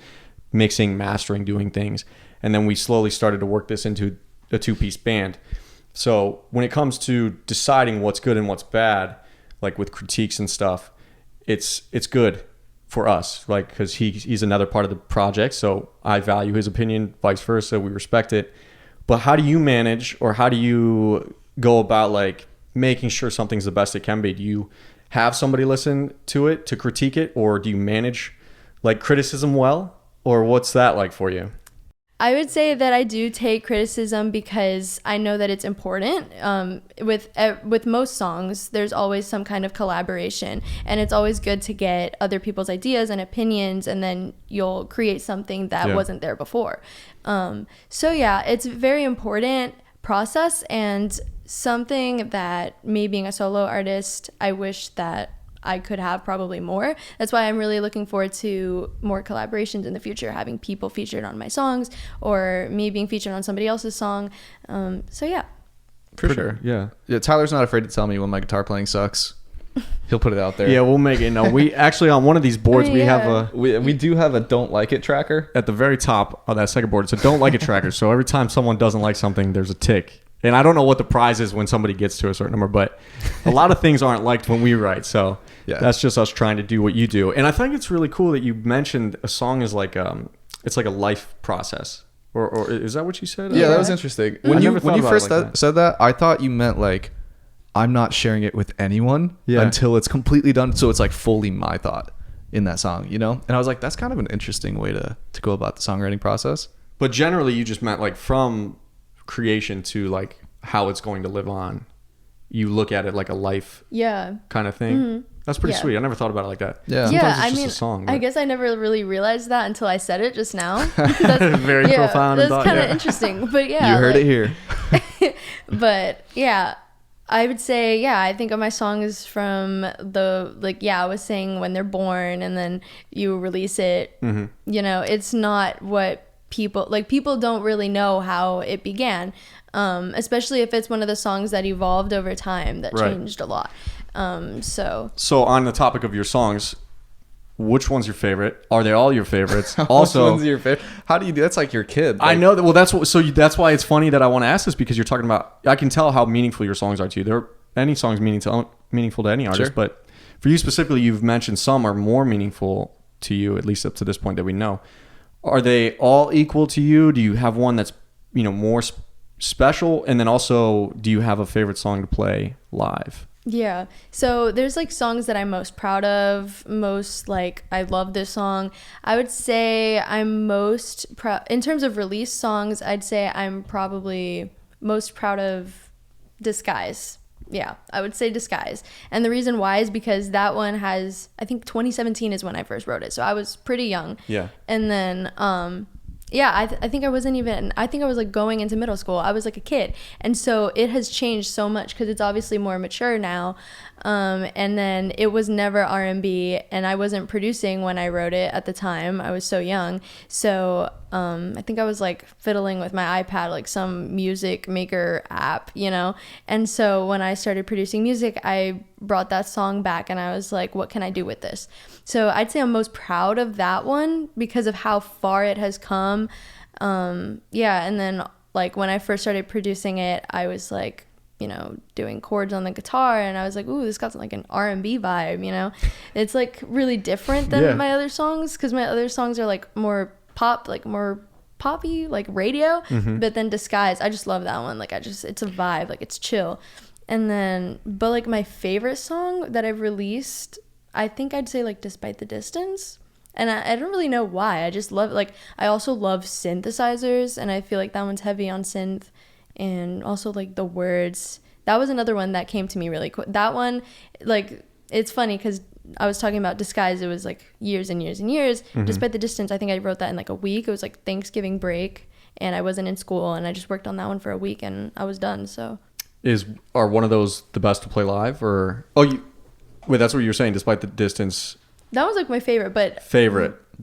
S1: mixing, mastering, doing things. And then we slowly started to work this into a two-piece band. So when it comes to deciding what's good and what's bad, like with critiques and stuff, it's good for us, like, because he's another part of the project. So I value his opinion, vice versa. We respect it. But how do you manage, or how do you go about like making sure something's the best it can be? Do you have somebody listen to it to critique it, or do you manage like criticism well, or what's that like for you?
S2: I would say that I do take criticism because I know that it's important. With most songs, there's always some kind of collaboration, and it's always good to get other people's ideas and opinions, and then you'll create something that wasn't there before. So yeah, it's a very important process, and something that me being a solo artist, I wish that I could have probably more. That's why I'm really looking forward to more collaborations in the future, having people featured on my songs, or me being featured on somebody else's song. So yeah.
S3: For sure. Yeah. Tyler's not afraid to tell me when my guitar playing sucks. He'll put it out there.
S1: Yeah, we'll make it. No, we actually, on one of these boards, we have
S3: we do have a don't like it tracker
S1: at the very top of that second board. It's a don't like it tracker. So every time someone doesn't like something, there's a tick. And I don't know what the prize is when somebody gets to a certain number, but a lot of things aren't liked when we write. So that's just us trying to do what you do. And I think it's really cool that you mentioned a song is like it's like a life process. Or is that what you said?
S3: Yeah, that was interesting. When you first said that, I thought you meant like, I'm not sharing it with anyone until it's completely done. So it's like fully my thought in that song, you know? And I was like, that's kind of an interesting way to go about the songwriting process.
S1: But generally you just meant like from creation to like how it's going to live on. You look at it like a life kind of thing. Mm-hmm. That's pretty sweet. I never thought about it like that.
S3: Yeah,
S2: I mean, a song, I guess I never really realized that until I said it just now.
S1: That's very profound.
S2: That's kind of interesting. But yeah,
S3: you heard it here.
S2: But yeah, I would say, I think of my songs from the, like, I was saying when they're born, and then you release it. Mm-hmm. You know, it's not what people don't really know how it began, especially if it's one of the songs that evolved over time, that changed a lot. So
S1: on the topic of your songs, which one's your favorite? Are they all your favorites? Also,
S3: which one's your favorite? How do you do? That's like your kid.
S1: I know that. Well, that's why it's funny that I want to ask this, because you're talking about, I can tell how meaningful your songs are to you. There are any songs meaningful to any artist, but for you specifically, you've mentioned some are more meaningful to you, at least up to this point that we know. Are they all equal to you? Do you have one that's, more special? And then also, do you have a favorite song to play live?
S2: Yeah. So there's like songs that I'm most proud of, most like I love this song. I would say I'm most proud in terms of release songs. I'd say I'm probably most proud of Disguise. Yeah, I would say Disguise. And the reason why is because that one has, I think 2017 is when I first wrote it. So I was pretty young.
S1: Yeah.
S2: And then yeah, I think I wasn't even, I think I was like going into middle school. I was like a kid. And so it has changed so much because it's obviously more mature now. And then it was never R&B, and I wasn't producing when I wrote it at the time. I was so young. So I think I was like fiddling with my iPad, like some music maker app, And so when I started producing music, I brought that song back and I was like, what can I do with this? So I'd say I'm most proud of that one because of how far it has come. Yeah, and then like when I first started producing it, I was like, doing chords on the guitar, and I was like, ooh, this got like an R&B vibe, It's like really different than my other songs, because my other songs are like more pop, like more poppy, like radio. But then Disguise, I just love that one. Like it's a vibe, like it's chill. And then, but like my favorite song that I've released, I think I'd say like Despite the Distance. And I don't really know why. I just love, like, I also love synthesizers, and I feel like that one's heavy on synth. And also like the words, that was another one that came to me really quick. That one, like, it's funny because I was talking about Disguise, it was like years and years and years. Despite the Distance, I think I wrote that in like a week. It was like Thanksgiving break, and I wasn't in school, and I just worked on that one for a week, and I was done. So
S1: are one of those the best to play live? Or wait, that's what you're saying, Despite the Distance?
S2: That was like my favorite, but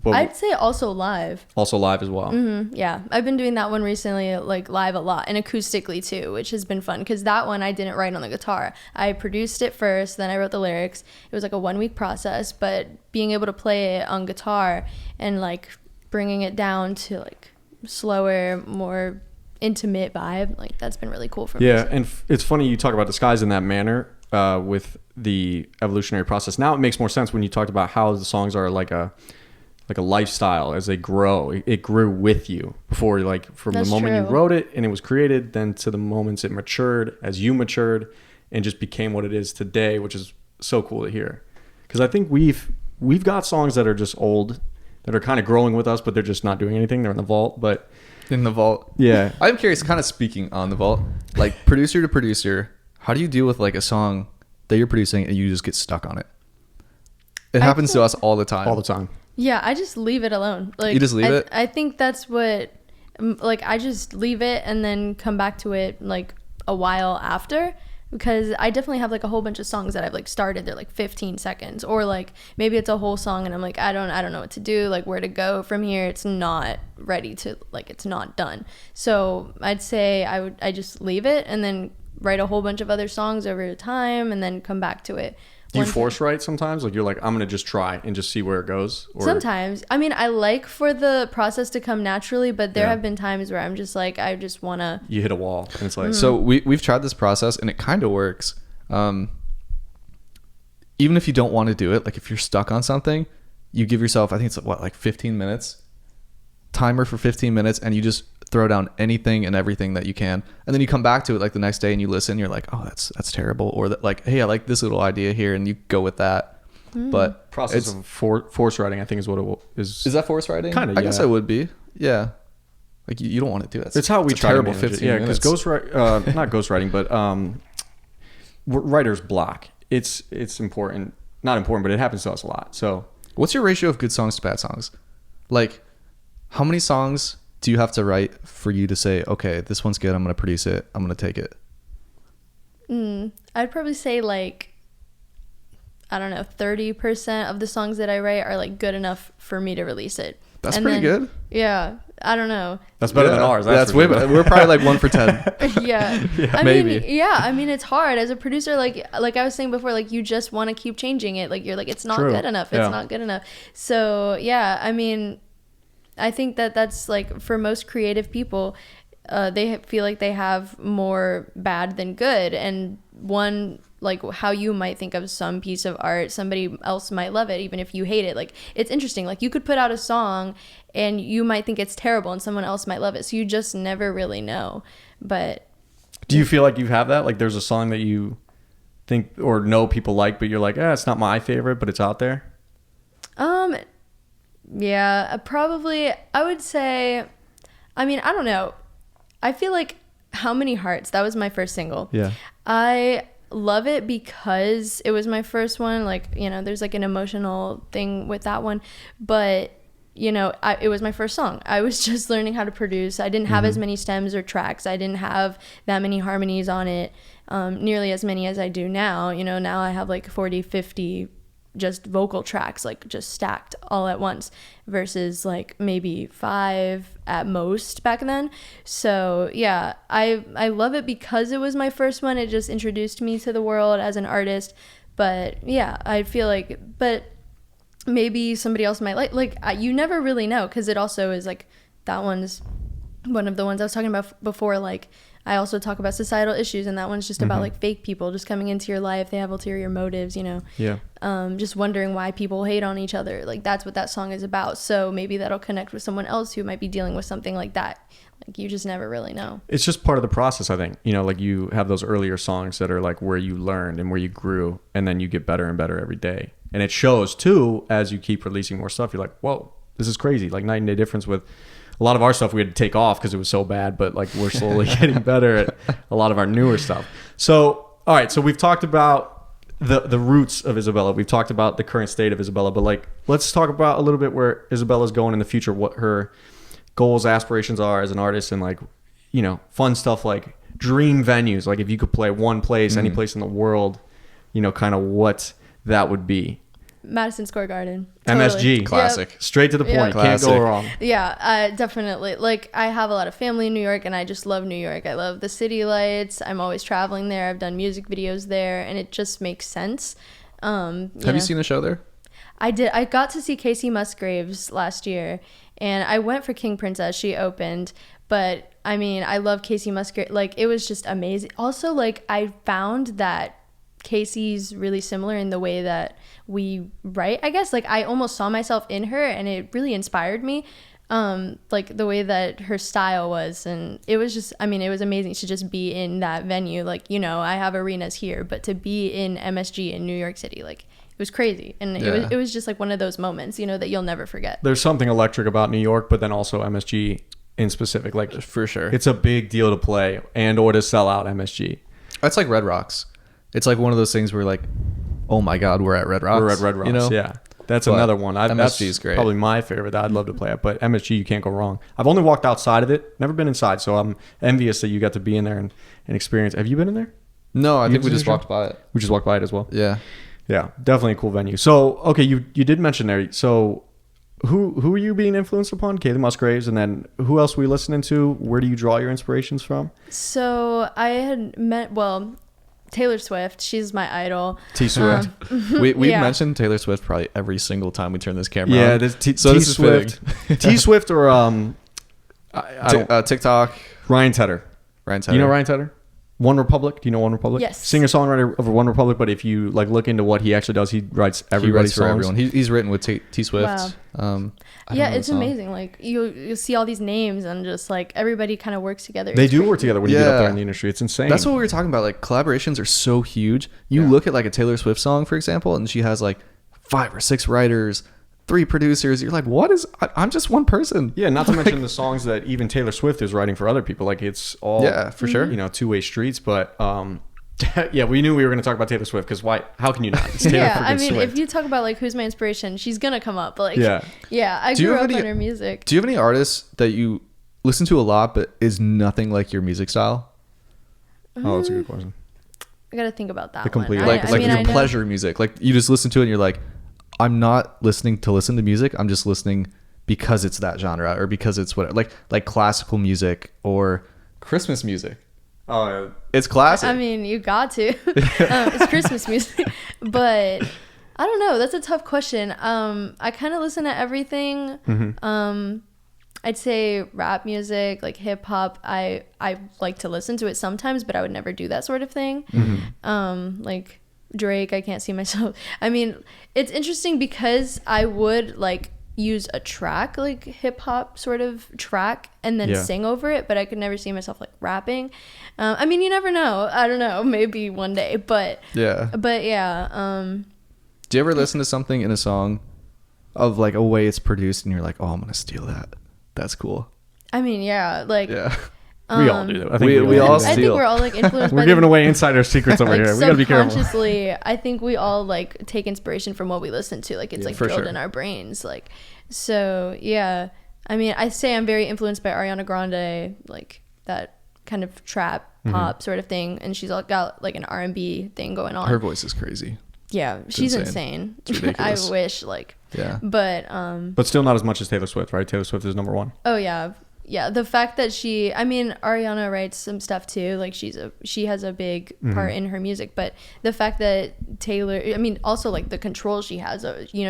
S2: I'd say also live.
S1: Also live as well.
S2: Yeah, I've been doing that one recently, like live a lot, and acoustically too, which has been fun because that one I didn't write on the guitar. I produced it first, then I wrote the lyrics. It was like a 1 week process, but being able to play it on guitar and like bringing it down to like slower, more intimate vibe, like that's been really cool for me.
S1: Yeah, and it's funny you talk about Disguise in that manner with the evolutionary process. Now it makes more sense when you talked about how the songs are like a lifestyle as they grow. It grew with you before, like from
S2: That's
S1: the moment
S2: true.
S1: you wrote it and it was created, then to the moments it matured as you matured and just became what it is today, which is so cool to hear. Because I think we've got songs that are just old, that are kind of growing with us, but they're just not doing anything. They're in the vault, but
S3: in the vault.
S1: Yeah.
S3: I'm curious, kind of speaking on the vault, like producer to producer, how do you deal with like a song that you're producing and you just get stuck on it? It happens to us all the time.
S1: All the time.
S2: Yeah, I just leave it alone. Like,
S3: you just leave it?
S2: I think that's what, like, I just leave it and then come back to it like a while after, because I definitely have like a whole bunch of songs that I've like started. They're like 15 seconds, or like maybe it's a whole song and I'm like, I don't know what to do, like where to go from here. It's not ready to, like, it's not done. So I'd say I just leave it and then write a whole bunch of other songs over time and then come back to it.
S1: Do you force write sometimes? Like you're like, I'm going to just try and just see where it goes? Or?
S2: Sometimes. I mean, I like for the process to come naturally, but there have been times where I'm just like, I just want to...
S1: You hit a wall and it's like...
S3: So we've tried this process and it kind of works. Even if you don't want to do it, like if you're stuck on something, you give yourself, I think it's like 15 minutes? Timer for 15 minutes, and you just throw down anything and everything that you can, and then you come back to it like the next day and you listen, you're like, oh, that's terrible, or that, like, hey, I like this little idea here, and you go with that. But
S1: process of force writing, I think, is what it is.
S3: Is that force writing?
S1: Kind of.
S3: I guess it would be. Yeah, like you don't want to do that.
S1: It's how we try
S3: terrible
S1: to manage
S3: 15
S1: it. Yeah,
S3: minutes.
S1: because not ghostwriting, but writer's block. It's important, not important, but it happens to us a lot. So
S3: what's your ratio of good songs to bad songs? Like, how many songs do you have to write for you to say, okay, this one's good, I'm going to produce it, I'm going to take it?
S2: I'd probably say like, I don't know, 30% of the songs that I write are like good enough for me to release it.
S3: That's pretty good.
S2: Yeah, I don't know.
S1: That's better than ours.
S3: That's way better. We're probably like 1 for 10.
S2: Yeah. I
S3: maybe.
S2: mean, yeah, I mean, it's hard as a producer. Like I was saying before, like you just want to keep changing it. Like you're like, it's not good enough. It's not good enough. So yeah, I mean, I think that's like for most creative people, they feel like they have more bad than good, and one like how you might think of some piece of art, somebody else might love it even if you hate it. Like it's interesting, like you could put out a song and you might think it's terrible and someone else might love it, so you just never really know. But
S1: do you feel like you have that, like there's a song that you think or know people like but you're like, it's not my favorite but it's out there?
S2: Yeah, probably. I would say, I mean, I don't know, I feel like How Many Hearts, that was my first single.
S1: Yeah,
S2: I love it because it was my first one. Like, you know, there's like an emotional thing with that one, but you know, it was my first song. I was just learning how to produce. I didn't have as many stems or tracks. I didn't have that many harmonies on it, nearly as many as I do now. You know, now I have like 40, 50 just vocal tracks, like just stacked all at once, versus like maybe 5 at most back then. So yeah, I love it because it was my first one. It just introduced me to the world as an artist. But yeah, I feel like, but maybe somebody else might like you never really know, because it also is like, that one's one of the ones I was talking about before. Like I also talk about societal issues, and that one's just about like fake people just coming into your life. They have ulterior motives, you know. Yeah. Just wondering why people hate on each other. Like that's what that song is about. So maybe that'll connect with someone else who might be dealing with something like that. Like you just never really know.
S1: It's just part of the process, I think. You know, like you have those earlier songs that are like where you learned and where you grew, and then you get better and better every day. And it shows too as you keep releasing more stuff. You're like, whoa, this is crazy. Like night and day difference with a lot of our stuff we had to take off because it was so bad, but like we're slowly getting better at a lot of our newer stuff. So, all right. So we've talked about the roots of Isabella. We've talked about the current state of Isabella, but like, let's talk about a little bit where Isabella's going in the future, what her goals, aspirations are as an artist, and like, you know, fun stuff like dream venues. Like if you could play one place, any place in the world, you know, kind of what that would be.
S2: Madison Square Garden.
S1: Totally. MSG.
S3: Classic.
S1: Yep. Straight to the point. Can't go wrong.
S2: Yeah, definitely. Like, I have a lot of family in New York, and I just love New York. I love the city lights. I'm always traveling there. I've done music videos there, and it just makes sense.
S3: Have you seen a show there?
S2: I did. I got to see Casey Musgraves last year, and I went for King Princess. She opened. But, I mean, I love Casey Musgraves. Like, it was just amazing. Also, like, I found that Casey's really similar in the way that we write, I guess. Like I almost saw myself in her, and it really inspired me, like the way that her style was. And it was just, I mean, it was amazing to just be in that venue. Like, you know, I have arenas here, but to be in MSG in New York City, like it was crazy. And it was just like one of those moments, you know, that you'll never forget.
S1: There's something electric about New York, but then also MSG in specific, like
S3: for sure
S1: it's a big deal to play and or to sell out MSG.
S3: That's like Red Rocks. It's like one of those things where like, oh my God, we're at Red Rocks.
S1: We're at Red Rocks, you know? Yeah. That's another one. MSG is great. Probably my favorite that I'd love to play at. But MSG, you can't go wrong. I've only walked outside of it. Never been inside. So I'm envious that you got to be in there and experience. Have you been in there?
S3: No, I think we just walked by it.
S1: We just walked by it as well?
S3: Yeah.
S1: Yeah. Definitely a cool venue. So, okay, you did mention there. So who are you being influenced upon? Kaylee Musgraves. And then who else were you listening to? Where do you draw your inspirations from?
S2: So I had met, Taylor Swift. She's my idol.
S1: T Swift.
S3: We've mentioned Taylor Swift probably every single time we turn this camera on.
S1: Yeah, this T Swift. T Swift or
S3: TikTok.
S1: Ryan Tedder. You know Ryan Tedder? One Republic. Do you know One Republic?
S2: Yes.
S1: Singer-songwriter of One Republic, but if you like look into what he actually does, he writes everybody's songs.
S3: For everyone. He's written with T Swift.
S2: Wow. Yeah, it's amazing. Like you see all these names, and just like everybody kind of works together.
S1: They do work together when you get up there in the industry. It's insane.
S3: That's what we were talking about. Like collaborations are so huge. You look at like a Taylor Swift song, for example, and she has like 5 or 6 writers, 3 producers. You're like, what is? I'm just one person.
S1: Yeah, not to mention the songs that even Taylor Swift is writing for other people. Like it's all
S3: for sure.
S1: You know, two-way streets. But yeah, we knew we were going to talk about Taylor Swift because why? How can you not? It's Taylor
S2: I mean,
S1: Swift.
S2: if you talk about like who's my inspiration, she's gonna come up. Like
S1: yeah,
S2: I grew up on her music.
S3: Do you have any artists that you listen to a lot but is nothing like your music style?
S1: Oh, that's a good question.
S2: I gotta think about that.
S1: The complete
S2: one.
S3: Like your pleasure music. Like you just listen to it and you're like, I'm not listening to listen to music. I'm just listening because it's that genre or because it's what like classical music or Christmas music. Oh, it's classic.
S2: I mean, you got to. It's Christmas music, but I don't know. That's a tough question. I kind of listen to everything. I'd say rap music, like hip hop. I like to listen to it sometimes, but I would never do that sort of thing. Like Drake, I can't see myself. I mean, it's interesting because I would like use a track, like hip hop sort of track, and then sing over it, but I could never see myself like rapping. I mean, you never know. I don't know. Maybe one day, but yeah.
S3: Do you ever listen to something in a song of like a way it's produced and you're like, oh, I'm gonna steal that? That's cool.
S2: I mean, yeah, like
S1: we all do that. I think
S3: we all
S1: do.
S3: steal.
S2: I think we're all like influenced.
S1: We're giving away insider secrets over
S2: like,
S1: here. We gotta be careful.
S2: Subconsciously, I think we all like take inspiration from what we listen to. Like it's like drilled in our brains. Like so, yeah. I mean, I say I'm very influenced by Ariana Grande, like that kind of trap pop sort of thing, and she's all got like an R&B thing going on.
S3: Her voice is crazy.
S2: Yeah, she's insane.
S3: It's ridiculous.
S2: I wish like
S1: but still not as much as Taylor Swift, right? Taylor Swift is number one.
S2: Oh yeah. The fact that Ariana writes some stuff too, like she has a big part in her music, but the fact that Taylor, I mean, also like the control she has,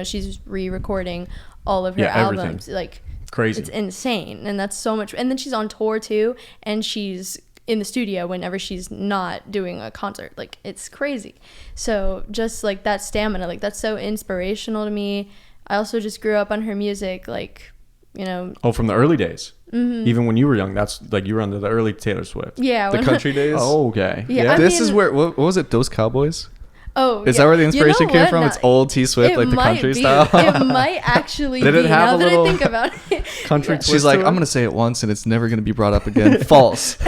S2: she's re-recording all of her albums, like
S1: crazy.
S2: It's insane, and that's so much. And then she's on tour too, and she's in the studio whenever she's not doing a concert. Like it's crazy. So just like that stamina, like that's so inspirational to me. I also just grew up on her music, like,
S1: from the early days. Even when you were young, that's like you were under the early Taylor Swift.
S2: Yeah,
S3: the country days.
S1: Oh, okay.
S2: Yeah,
S3: this is where what was it? Those Cowboys.
S2: Oh,
S3: is that where the inspiration came from? It's old T Swift, like the country style.
S2: It might actually
S1: Did
S2: be.
S1: it have
S2: now
S1: a
S2: that
S1: little
S2: I think about it.
S1: Country twist.
S3: She's like, I'm gonna say it once, and it's never gonna be brought up again. False.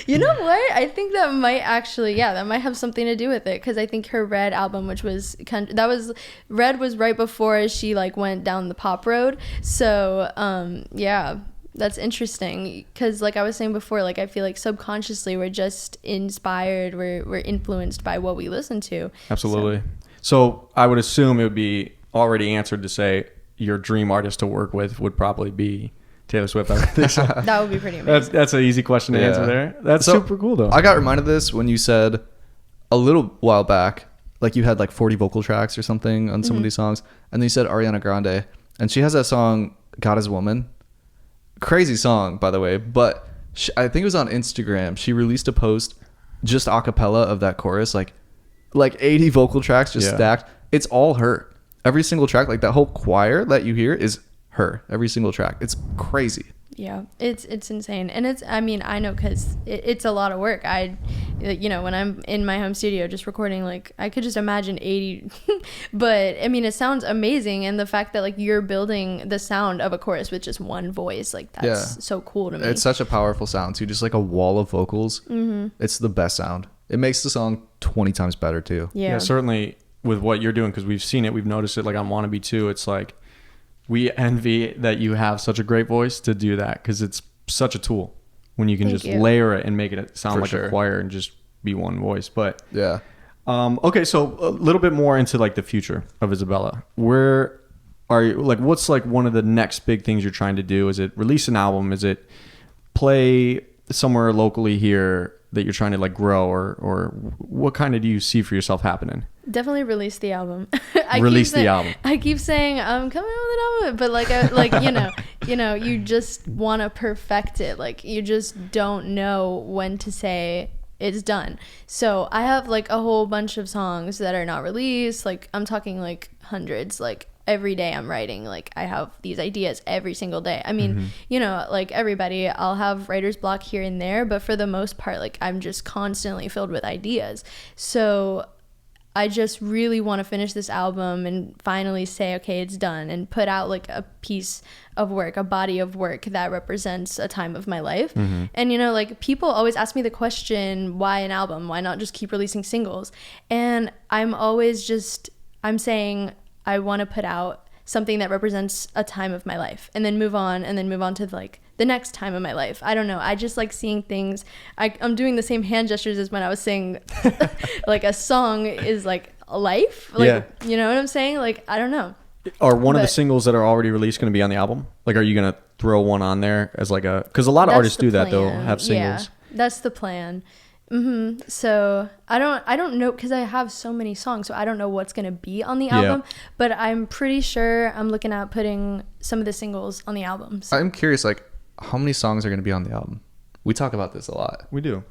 S2: You know what? I think that might actually, that might have something to do with it, because I think her Red album, which was Red was right before she like went down the pop road. So that's interesting, because like I was saying before, like I feel like subconsciously we're just inspired, we're influenced by what we listen to.
S1: Absolutely. So I would assume it would be already answered to say your dream artist to work with would probably be Taylor Swift. I think so.
S2: That would be pretty amazing.
S1: That's an easy question to answer there. That's super cool though.
S3: I got reminded of this when you said a little while back, like you had like 40 vocal tracks or something on some of these songs, and then you said Ariana Grande, and she has that song God Is a Woman. Crazy song, by the way, but I think it was on Instagram. She released a post just a cappella of that chorus, like 80 vocal tracks just stacked. It's all her. Every single track, like that whole choir that you hear is her. Every single track. It's crazy.
S2: Yeah, it's insane. And I know, because it's a lot of work. When I'm in my home studio just recording, like I could just imagine 80 but I mean it sounds amazing, and the fact that like you're building the sound of a chorus with just one voice, like that's so cool to me.
S3: It's such a powerful sound too, just like a wall of vocals. It's the best sound. It makes the song 20 times better too.
S1: Yeah, certainly with what you're doing, because we've seen it, we've noticed it, like on Wannabe too. It's like we envy that you have such a great voice to do that, because it's such a tool when you can layer it and make it sound like a choir and just be one voice. But okay, so a little bit more into like the future of Isabella. Where are you, like what's like one of the next big things you're trying to do? Is it release an album? Is it play somewhere locally here that you're trying to like grow, or what kind of do you see for yourself happening?
S2: Definitely release the album. I keep saying I'm coming out with an album, but you just want to perfect it. Like you just don't know when to say it's done. So I have like a whole bunch of songs that are not released. Like I'm talking like hundreds. Like every day I'm writing. Like I have these ideas every single day. I mean, like everybody, I'll have writer's block here and there, but for the most part, like I'm just constantly filled with ideas. So I just really want to finish this album and finally say, okay, it's done, and put out like a piece of work, a body of work that represents a time of my life. And, like people always ask me the question, why an album? Why not just keep releasing singles? And I'm saying I want to put out something that represents a time of my life, and then move on to like the next time of my life. I don't know. I just like seeing things. I'm doing the same hand gestures as when I was saying like a song is like a life. Like, you know what I'm saying? Like, I don't know.
S1: Are one of the singles that are already released going to be on the album? Like, are you going to throw one on there as like because a lot of artists do that, they'll have singles.
S2: Yeah, that's the plan. So I don't know, because I have so many songs, so I don't know what's gonna be on the album. But I'm pretty sure I'm looking at putting some of the singles on the album. So.
S3: I'm curious, like, how many songs are going to be on the album? We talk about this a lot.
S1: We do.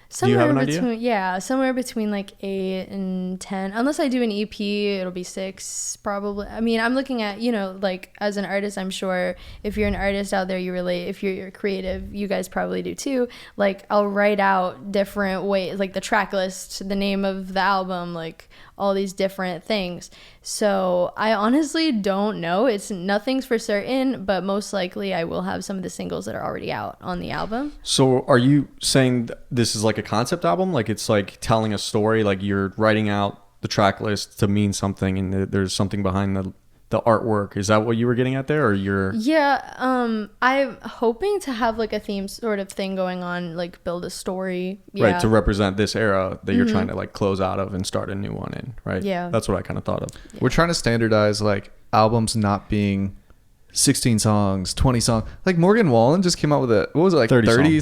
S2: Somewhere
S1: do you have an
S2: between,
S1: idea?
S2: Yeah, somewhere between like 8 and 10. Unless I do an EP, it'll be 6 probably. I mean, I'm looking at, like as an artist, I'm sure if you're an artist out there, you relate. If you're creative, you guys probably do too. Like I'll write out different ways, like the track list, the name of the album, like all these different things. So I honestly don't know. Nothing's for certain, but most likely I will have some of the singles that are already out on the album.
S1: So are you saying this is like a concept album? Like it's like telling a story, like you're writing out the track list to mean something and there's something behind the artwork. Is that what you were getting at there, or you're...
S2: Yeah, I'm hoping to have like a theme sort of thing going on, like build a story. Yeah.
S1: Right, to represent this era that you're trying to like close out of and start a new one in, right?
S2: Yeah.
S1: That's what I kind of thought of.
S2: Yeah.
S3: We're trying to standardize like albums not being 16 songs, 20 songs. Like Morgan Wallen just came out with what was it, like
S1: 30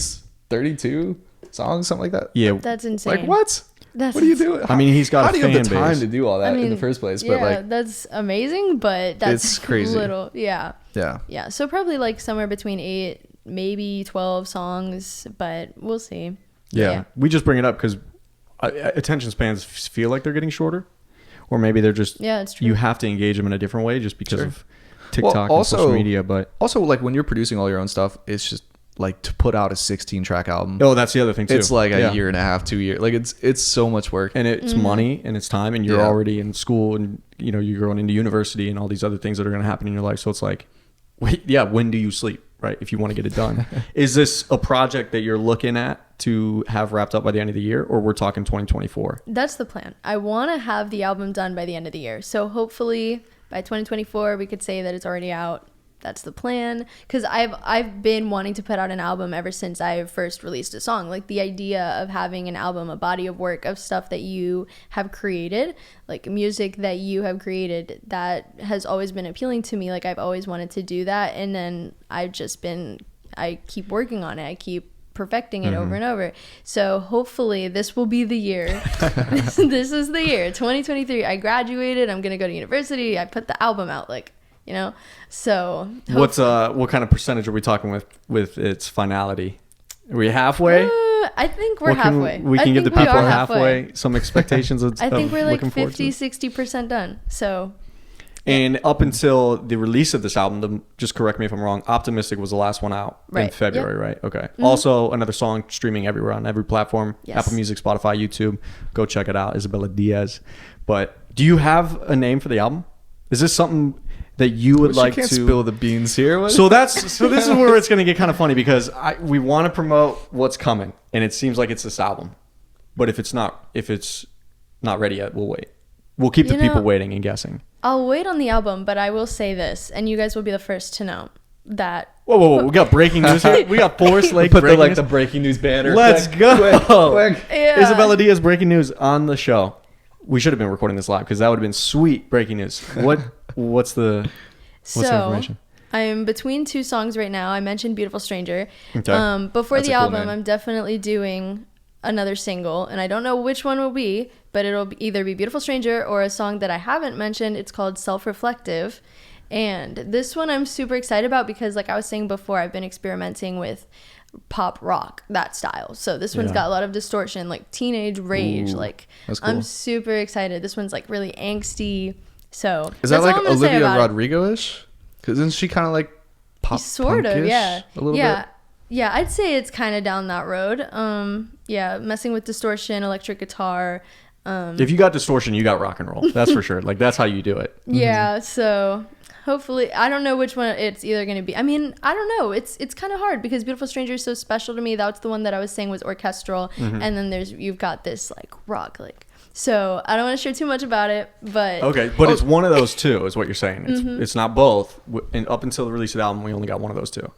S3: 32 songs, something like that?
S1: Yeah.
S2: That's insane.
S3: Like what?
S2: That's
S3: what are you doing?
S1: I mean, he's got
S3: How
S1: a
S3: do you have the
S1: fan
S3: time
S1: base.
S3: to do all that
S2: I mean,
S3: in the first place?
S2: Yeah,
S3: But like,
S2: that's amazing, but that's
S3: It's crazy.
S2: little. Yeah.
S3: yeah.
S2: Yeah. So probably like somewhere between 8, maybe 12 songs, but we'll see.
S1: Yeah. We just bring it up because attention spans feel like they're getting shorter, or maybe they're just...
S2: Yeah, it's true.
S1: You have to engage them in a different way just because
S3: Sure.
S1: of TikTok
S3: Well,
S1: and social media, but...
S3: Also, like when you're producing all your own stuff, it's just like to put out a 16 track album.
S1: Oh, that's the other thing too.
S3: It's like a
S1: Yeah.
S3: year and a half, 2 years. Like it's so much work.
S1: And it's money and it's time, and you're
S3: Yeah.
S1: already in school, and you're going into university and all these other things that are going to happen in your life. So it's like, wait, yeah, when do you sleep, right? If you want to get it done. Is this a project that you're looking at to have wrapped up by the end of the year, or we're talking 2024?
S2: That's the plan. I want to have the album done by the end of the year. So hopefully by 2024 we could say that it's already out. That's the plan, because I've been wanting to put out an album ever since I first released a song. Like the idea of having an album, a body of work of stuff that you have created, like music that you have created, that has always been appealing to me. Like I've always wanted to do that, and then I keep working on it. I keep perfecting it over and over. So hopefully this will be the year. This is the year, 2023. I graduated. I'm gonna go to university. I put the album out, so
S1: What kind of percentage are we talking with its finality? Are we halfway?
S2: I think we're halfway.
S1: We can give the people halfway some expectations of
S2: I think we're like
S1: looking forward to it.
S2: 50-60% done. So
S1: And up until the release of this album, just correct me if I'm wrong, Optimistic was the last one out in
S2: Right.
S1: February, right? Okay. Also, another song streaming everywhere on every platform.
S2: Yes.
S1: Apple Music, Spotify, YouTube. Go check it out. Isabella Diaz. But do you have a name for the album? Is this something that you would like
S3: you can't
S1: to...
S3: spill the beans here. What?
S1: So this is where it's going to get kind of funny, because we want to promote what's coming, and it seems like it's this album. But if it's not ready yet, we'll wait. We'll keep the people waiting and guessing.
S2: I'll wait on the album, but I will say this, and you guys will be the first to know that.
S1: Whoa. We got breaking news here. We got Forestlake
S3: Put
S1: breaking news.
S3: the breaking news banner.
S1: Let's go.
S3: Quick.
S2: Yeah.
S1: Isabella Diaz breaking news on the show. We should have been recording this live, because that would have been sweet breaking news. What's the information?
S2: I'm between 2 songs right now. I mentioned Beautiful Stranger.
S1: Okay.
S2: Before
S3: That's
S2: the
S3: a cool
S2: album,
S3: name.
S2: I'm definitely doing another single, and I don't know which one will be, but it'll either be Beautiful Stranger or a song that I haven't mentioned. It's called Self-Reflective. And this one I'm super excited about because, like I was saying before, I've been experimenting with pop rock, that style. So this one's got a lot of distortion, like teenage rage.
S3: that's cool.
S2: I'm super excited. This one's like really angsty. So
S3: Is that
S2: that's
S3: like
S2: all I'm gonna say
S3: Olivia
S2: about it.
S3: Rodrigo-ish? Because isn't she kind of like pop
S2: Sort of,
S3: punk-ish
S2: yeah.
S3: a little
S2: yeah.
S3: bit?
S2: Yeah, I'd say it's kind of down that road. Yeah, messing with distortion, electric guitar.
S1: If you got distortion, you got rock and roll. That's for sure. Like, that's how you do it.
S2: Yeah, so hopefully, I don't know which one it's either going to be. I mean, I don't know. It's kind of hard because Beautiful Stranger is so special to me. That's the one that I was saying was orchestral, and then you've got this like rock So I don't want to share too much about it, but
S1: Okay, but it's one of those two, is what you're saying. It's not both. And up until the release of the album, we only got one of those two.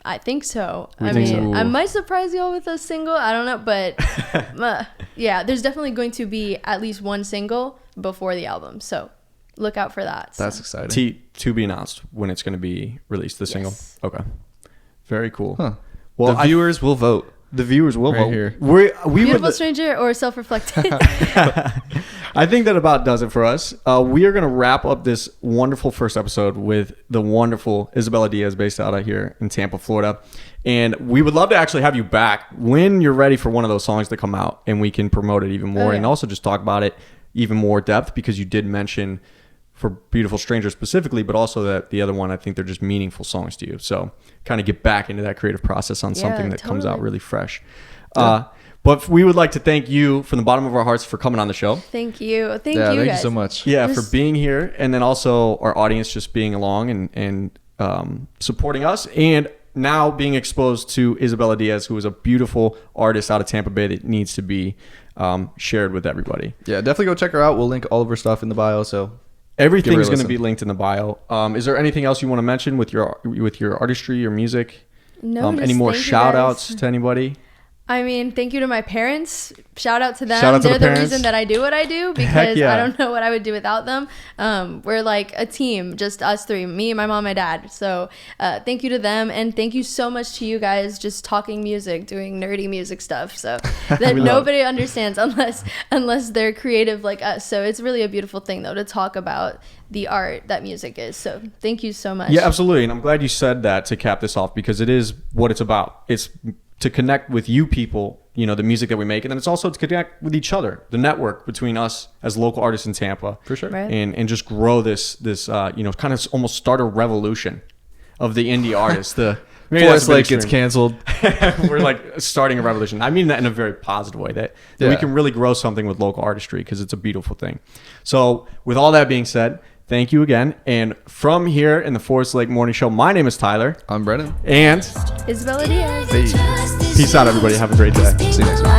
S2: I think so.
S1: We
S2: I
S1: think
S2: mean,
S1: so.
S2: I might surprise y'all with a single. I don't know, but yeah, there's definitely going to be at least one single before the album. So look out for that. So.
S3: That's exciting.
S1: To be announced when it's going to be released, the single.
S2: Yes.
S1: Okay. Very cool.
S3: Huh.
S1: Well,
S3: The viewers will vote.
S1: The viewers will
S3: Right
S1: vote.
S3: here.
S1: We
S2: Beautiful
S1: would.
S2: stranger or self-reflective?
S1: I think that about does it for us. We are going to wrap up this wonderful first episode with the wonderful Isabella Diaz, based out of here in Tampa, Florida. And we would love to actually have you back when you're ready for one of those songs to come out, and we can promote it even more, and also just talk about it even more depth, because you did mention for Beautiful Stranger specifically, but also that the other one, I think they're just meaningful songs to you. So kind of get back into that creative process on something that comes out really fresh. But we would like to thank you from the bottom of our hearts for coming on the show.
S2: Thank you. Thank
S3: Yeah,
S2: you
S3: thank
S2: guys.
S3: you so much.
S1: Yeah, for being here. And then also our audience just being along and supporting us. And now being exposed to Isabella Diaz, who is a beautiful artist out of Tampa Bay that needs to be shared with everybody.
S3: Yeah, definitely go check her out. We'll link all of her stuff in the bio. So
S1: everything's going to be linked in the bio. Is there anything else you want to mention with your artistry, your music?
S2: No,
S1: Any more shout outs to anybody?
S2: I mean, thank you to my parents. Shout out to them.
S1: Shout out to
S2: They're
S1: the
S2: the
S1: parents.
S2: reason that I do what I do, because I don't know what I would do without them. We're like a team, just us three, me, my mom, my dad. So thank you to them. And thank you so much to you guys just talking music, doing nerdy music stuff. So that nobody understands unless they're creative like us. So it's really a beautiful thing, though, to talk about the art that music is. So thank you so much.
S1: Yeah, absolutely. And I'm glad you said that to cap this off, because it is what it's about. It's to connect with you people, the music that we make, and then it's also to connect with each other, the network between us as local artists in Tampa,
S3: for sure,
S2: right.
S1: and just grow this kind of almost start a revolution of the indie artists.
S3: Forestlake gets canceled.
S1: We're like starting a revolution. I mean that in a very positive way, that we can really grow something with local artistry, because it's a beautiful thing. So with all that being said, thank you again. And from here in the Forestlake Morning Show, my name is Tyler.
S3: I'm Brennan.
S1: And
S2: Isabella Diaz.
S3: Hey.
S1: peace out, everybody. Have a great day.
S3: See you next week.
S2: Bye.